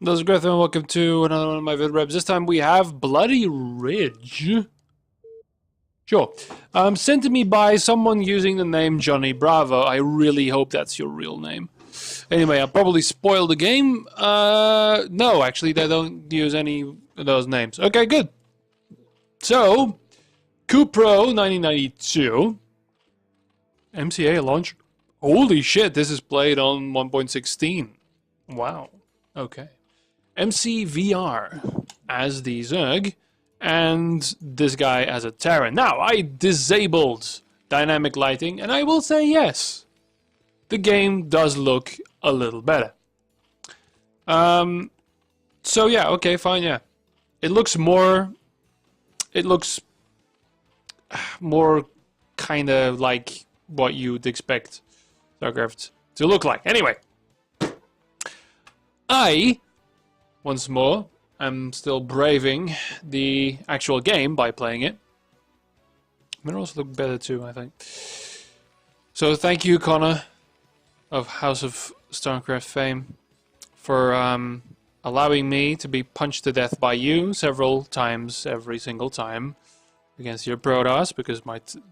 This is Griffin, welcome to another one of my Vidreps. This time we have Bloody Ridge. Sure. Sent to me by someone using the name Johnny Bravo. I really hope that's your real name. Anyway, I'll probably spoil the game. No, actually, they don't use any of those names. Okay, good. So, Cupro 1992. MCA launch. Holy shit, this is played on 1.16. Wow. Okay. MCVR as the Zerg, and this guy as a Terran. Now, I disabled dynamic lighting, and I will say yes, the game does look a little better. So yeah, okay, fine, yeah. It looks more kind of like what you'd expect Starcraft to look like. Anyway, once more, I'm still braving the actual game by playing it. Minerals look better too, I think. So thank you, Connor, of House of Starcraft fame, for allowing me to be punched to death by you several times every single time against your Protoss, because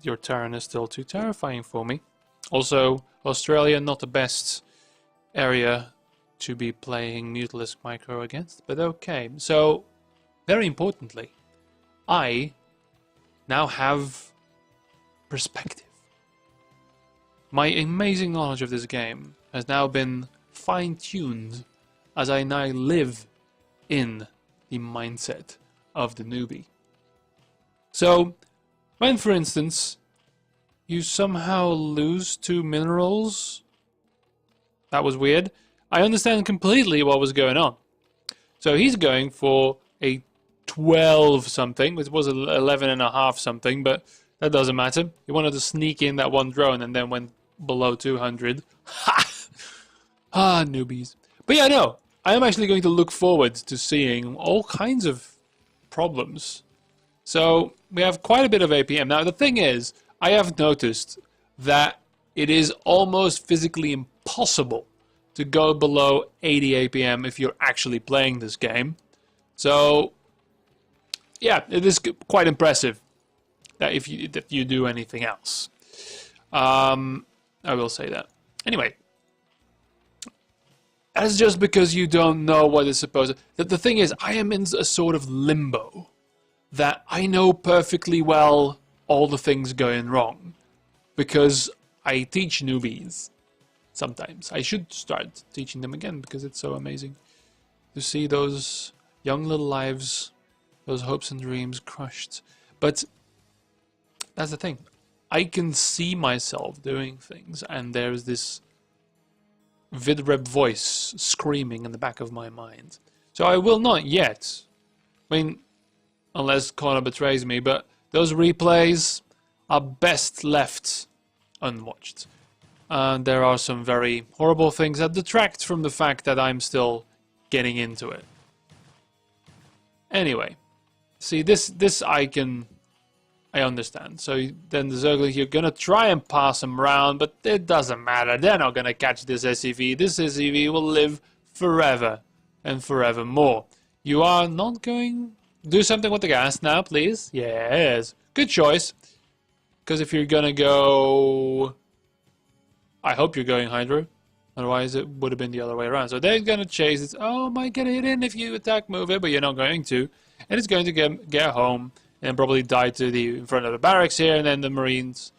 your Terran is still too terrifying for me. Also, Australia, not the best area to be playing Mutalisk Micro against, but okay. So, very importantly, I now have perspective. My amazing knowledge of this game has now been fine-tuned as I now live in the mindset of the newbie. So, when, for instance, you somehow lose 2 minerals, that was weird. I understand completely what was going on. So he's going for a 12 something, which was 11 and a half something, but that doesn't matter. He wanted to sneak in that one drone and then went below 200. Ha! Ah, newbies. But yeah, no, I am actually going to look forward to seeing all kinds of problems. So we have quite a bit of APM. Now the thing is, I have noticed that it is almost physically impossible to go below 80 APM if you're actually playing this game. So, yeah, it is quite impressive that if you do anything else. I will say that. Anyway, that's just because you don't know what is supposed to... The thing is, I am in a sort of limbo that I know perfectly well all the things going wrong because I teach newbies. Sometimes. I should start teaching them again because it's so amazing to see those young little lives, those hopes and dreams crushed. But that's the thing. I can see myself doing things, and there's this Vidrep voice screaming in the back of my mind. So I will not yet. I mean, unless Connor betrays me, but those replays are best left unwatched. There are some very horrible things that detract from the fact that I'm still getting into it. Anyway, see, this I understand. So then the Zerglings, you're gonna try and pass them around, but it doesn't matter. They're not gonna catch this SCV. This SCV will live forever and forevermore. You are not going... Do something with the gas now, please. Yes. Good choice. Because if you're gonna go... I hope you're going Hydra, otherwise it would have been the other way around. So they're going to chase it. Oh, might get hit in if you attack move it, but you're not going to. And it's going to get home and probably die to the in front of the barracks here, and then the Marines.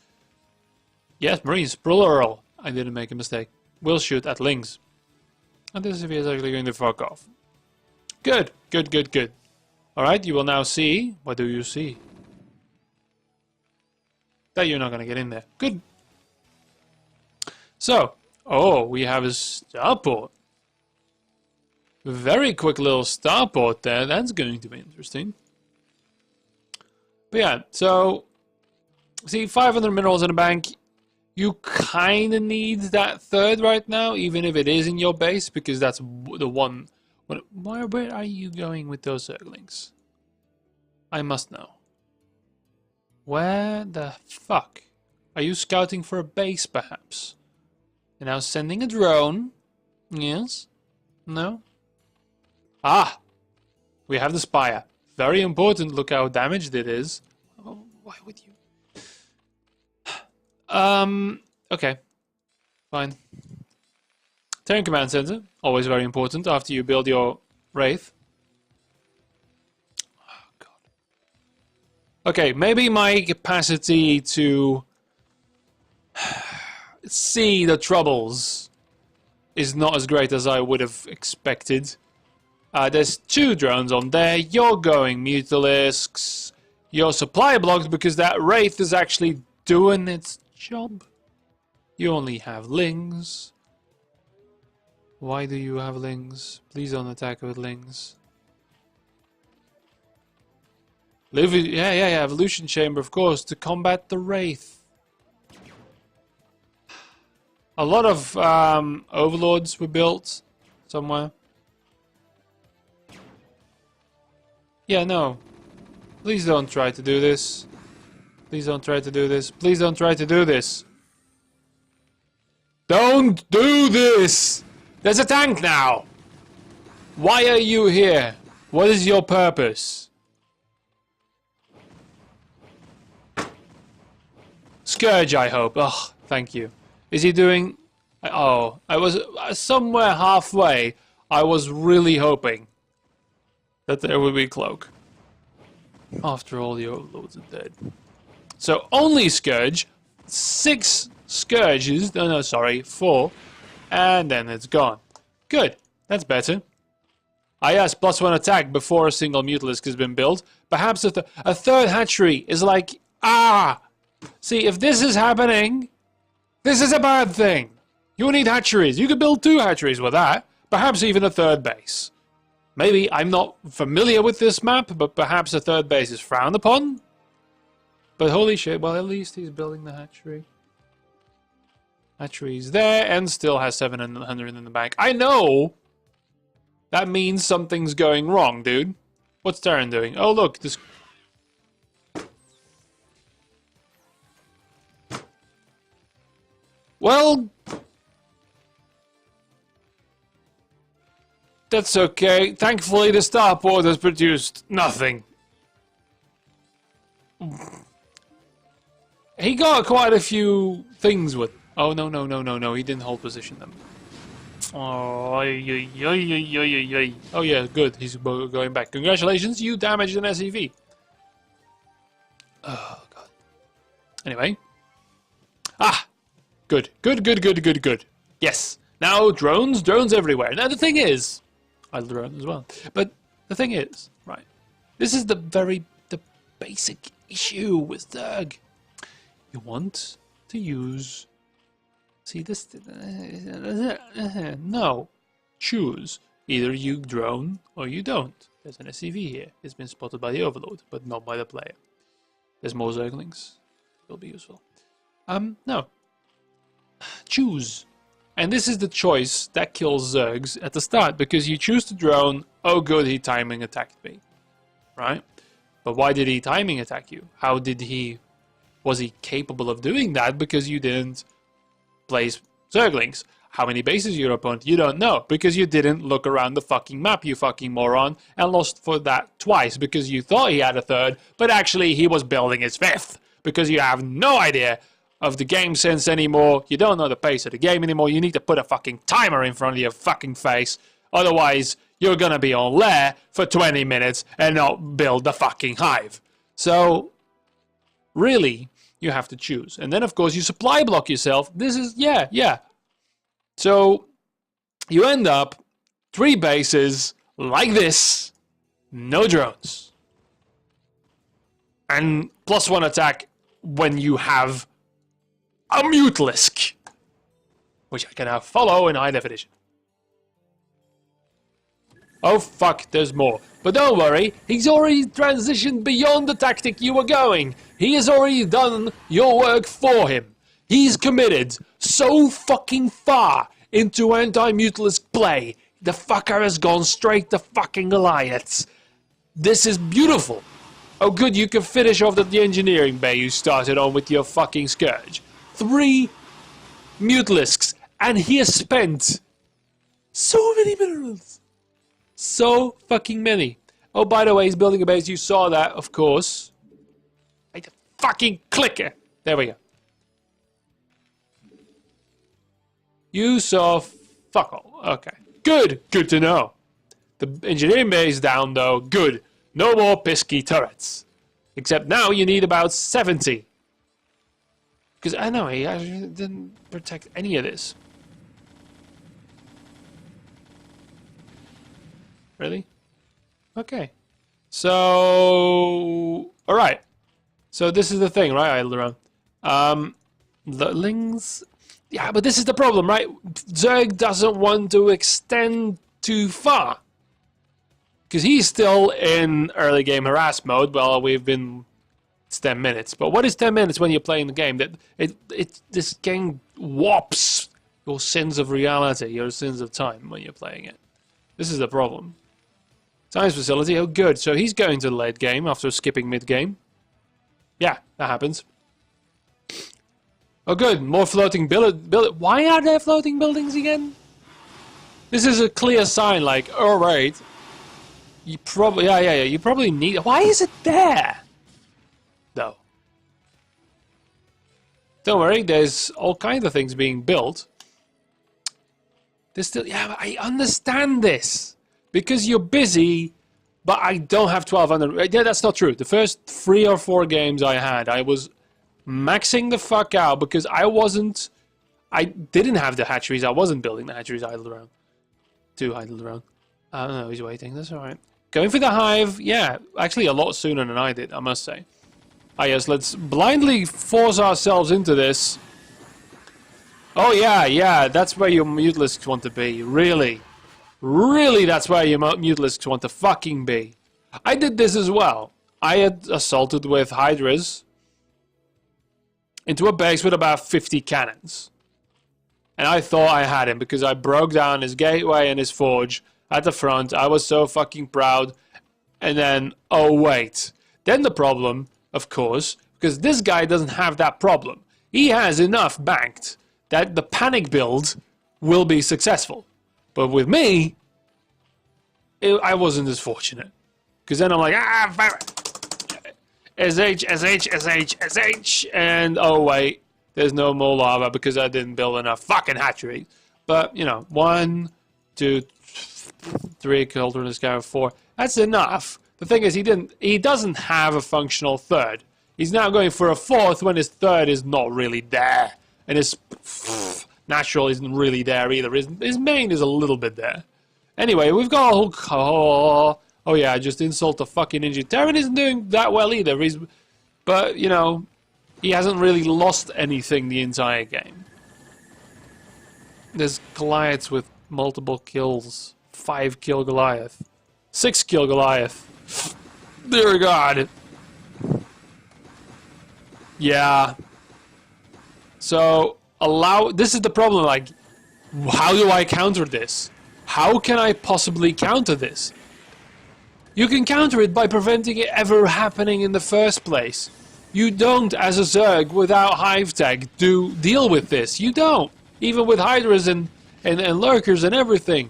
Yes, Marines, plural. I didn't make a mistake. Will shoot at Lings. And this is if he is actually going to fuck off. Good, good, good, good. Alright, you will now see. What do you see? That you're not going to get in there. Good. So, oh, we have a starport. Very quick little starport there. That's going to be interesting. But yeah, so, see, 500 minerals in the bank. You kind of need that third right now, even if it is in your base, because that's the one. Where are you going with those Zerglings? I must know. Where the fuck? Are you scouting for a base, perhaps? You're now sending a drone. Yes? No? Ah! We have the Spire. Very important. Look how damaged it is. Oh, why would you? Okay. Fine. Terran Command Center. Always very important after you build your Wraith. Oh, God. Okay, maybe my capacity to see the troubles is not as great as I would have expected. There's 2 drones on there. You're going Mutalisks. Your supply blocked because that Wraith is actually doing its job. You only have Lings. Why do you have Lings? Please don't attack with Lings. Yeah, Evolution Chamber, of course, to combat the Wraith. A lot of Overlords were built somewhere. Yeah, no. Please don't try to do this. Please don't try to do this. Please don't try to do this. Don't do this! There's a tank now! Why are you here? What is your purpose? Scourge, I hope. Oh, thank you. Is he doing... Oh, I was somewhere halfway. I was really hoping that there would be Cloak. After all, the Overlords are dead. So only Scourge. 6 Scourges. No, sorry. 4. And then it's gone. Good. That's better. Ah, yes, +1 attack before a single Mutalisk has been built. Perhaps a 3rd hatchery is like... Ah! See, if this is happening, this is a bad thing. You need hatcheries. You could build 2 hatcheries with that. Perhaps even a 3rd base. Maybe, I'm not familiar with this map, but perhaps a 3rd base is frowned upon? But holy shit, well, at least he's building the hatchery. Hatchery's there, and still has 700 in the bank. I know! That means something's going wrong, dude. What's Terran doing? Oh, look, this... Well... That's okay. Thankfully, the starport has produced nothing. He got quite a few things with... Oh, no. He didn't hold position them. Oh, oh yeah, good. He's going back. Congratulations, you damaged an SEV. Oh, God. Anyway. Ah! Good. Yes. Now, drones everywhere. Now, the thing is... I drone as well. But the thing is, right, this is the basic issue with Zerg. You want to use... See this? No. Choose. Either you drone or you don't. There's an SCV here. It's been spotted by the Overlord, but not by the player. There's more Zerglings. It'll be useful. No. Choose. And this is the choice that kills Zergs at the start, because you choose to drone, oh good, he timing attacked me. Right? But why did he timing attack you? How did he... Was he capable of doing that because you didn't place Zerglings? How many bases your opponent? You don't know, because you didn't look around the fucking map, you fucking moron, and lost for that twice, because you thought he had a 3rd, but actually he was building his 5th, because you have no idea of the game sense anymore. You don't know the pace of the game anymore. You need to put a fucking timer in front of your fucking face. Otherwise, you're gonna be on lair for 20 minutes and not build the fucking hive. So, really, you have to choose. And then, of course, you supply block yourself. This is, yeah. So, you end up 3 bases like this. No drones. And +1 attack when you have a Mutalisk, which I can now follow in high definition. Oh fuck, there's more. But don't worry, he's already transitioned beyond the tactic you were going. He has already done your work for him. He's committed so fucking far into anti-Mutalisk play. The fucker has gone straight to fucking Goliaths. This is beautiful. Oh good, you can finish off the engineering bay you started on with your fucking Scourge. 3 Mutalisks, and he has spent so many minerals. So fucking many. Oh, by the way, he's building a base. You saw that, of course. I fucking clicker. There we go. You saw fuck all. Okay. Good. Good to know. The engineering base down, though. Good. No more pesky turrets. Except now you need about 70. Because I know he actually didn't protect any of this. Really? Okay. So... Alright. So this is the thing, right, Alderon? Lings... Yeah, but this is the problem, right? Zerg doesn't want to extend too far. Because he's still in early game harass mode. Well, we've been... It's 10 minutes. But what is 10 minutes when you're playing the game? That this game warps your sins of reality, your sins of time when you're playing it. This is the problem. Science facility, oh good. So he's going to the late game after skipping mid-game. Yeah, that happens. Oh good, more floating build. Why are there floating buildings again? This is a clear sign, like, alright. You probably, yeah, you probably need... Why is it there? Though. Don't worry, there's all kinds of things being built. There's still... Yeah, but I understand this. Because you're busy, but I don't have 1200. Yeah, that's not true. The first 3 or 4 games I had, I was maxing the fuck out because I didn't have the hatcheries. I wasn't building the hatcheries idled around. Too idled around. I don't know, he's waiting. That's alright. Going for the hive, yeah, actually a lot sooner than I did, I must say. Ah yes, let's blindly force ourselves into this. Oh yeah, that's where your mutalisks want to be, really. Really, that's where your mutalisks want to fucking be. I did this as well. I had assaulted with hydras into a base with about 50 cannons. And I thought I had him because I broke down his gateway and his forge at the front. I was so fucking proud. And then, oh wait. Then the problem, of course, because this guy doesn't have that problem. He has enough banked that the panic build will be successful. But with me, I wasn't as fortunate. Because then I'm like, SH, and oh wait, there's no more lava because I didn't build enough fucking hatchery. But, you know, 1, 2, 3, Cauldron Scour 4, that's enough. The thing is, he doesn't have a functional third. He's now going for a 4th when his third is not really there. And his natural isn't really there either. His main is a little bit there. Anyway, we've got a whole... Oh yeah, I just insult the fucking ninja. Terran isn't doing that well either. But, you know, he hasn't really lost anything the entire game. There's Goliaths with multiple kills. 5 kill Goliath. 6 kill Goliath. Dear God. Yeah. So, this is the problem, like, how do I counter this? How can I possibly counter this? You can counter it by preventing it ever happening in the first place. You don't, as a Zerg, without Hive Tag, deal with this. You don't. Even with Hydras and Lurkers and everything.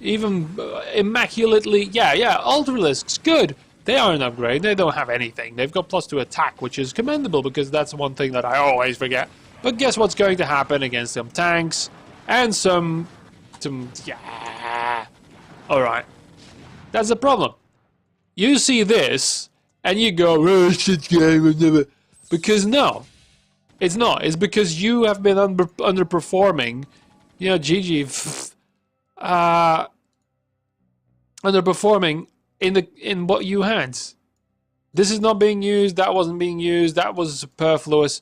Even immaculately... Yeah, Ultralisks, good. They are an upgrade. They don't have anything. They've got +2 attack, which is commendable, because that's one thing that I always forget. But guess what's going to happen against some tanks and some yeah. Alright. That's the problem. You see this, and you go, oh, shit game, because no. It's not. It's because you have been underperforming. You know, GG. Underperforming in what you had. This is not being used, that wasn't being used, that was superfluous.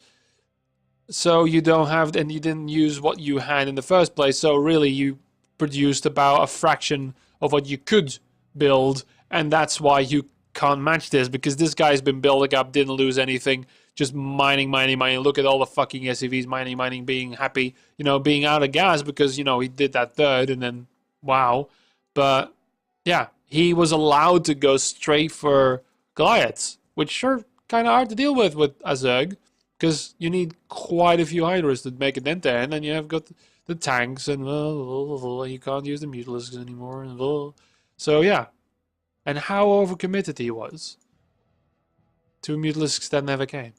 So you don't have, and you didn't use what you had in the first place, so really you produced about a fraction of what you could build, and that's why you can't match this, because this guy's been building up, didn't lose anything, just mining. Look at all the fucking SCVs mining, being happy, you know, being out of gas because, you know, he did that third, and then, wow. But, yeah, he was allowed to go straight for Goliaths, which are kind of hard to deal with a Zerg, because you need quite a few Hydras to make a dent there, and then you have got the tanks, and you can't use the Mutalisks anymore. And, So yeah. And how overcommitted he was to Mutalisks that never came.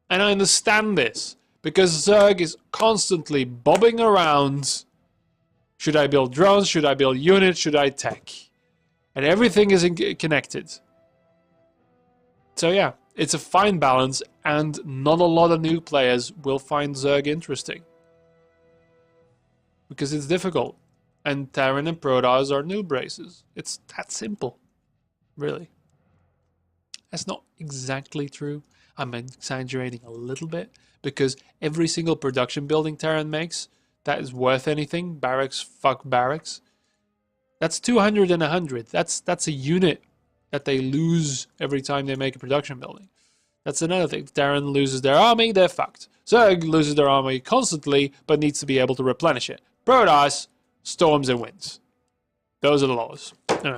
And I understand this, because Zerg is constantly bobbing around. Should I build drones? Should I build units? Should I tech? And everything is connected. So yeah, it's a fine balance, and not a lot of new players will find Zerg interesting. Because it's difficult. And Terran and Protoss are noob races. It's that simple. Really. That's not exactly true. I'm exaggerating a little bit, because every single production building Terran makes that is worth anything, barracks, fuck barracks, that's 200 and 100. That's a unit that they lose every time they make a production building. That's another thing. Terran loses their army, they're fucked. Zerg loses their army constantly, but needs to be able to replenish it. Protoss, storms and winds. Those are the laws.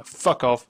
Fuck off.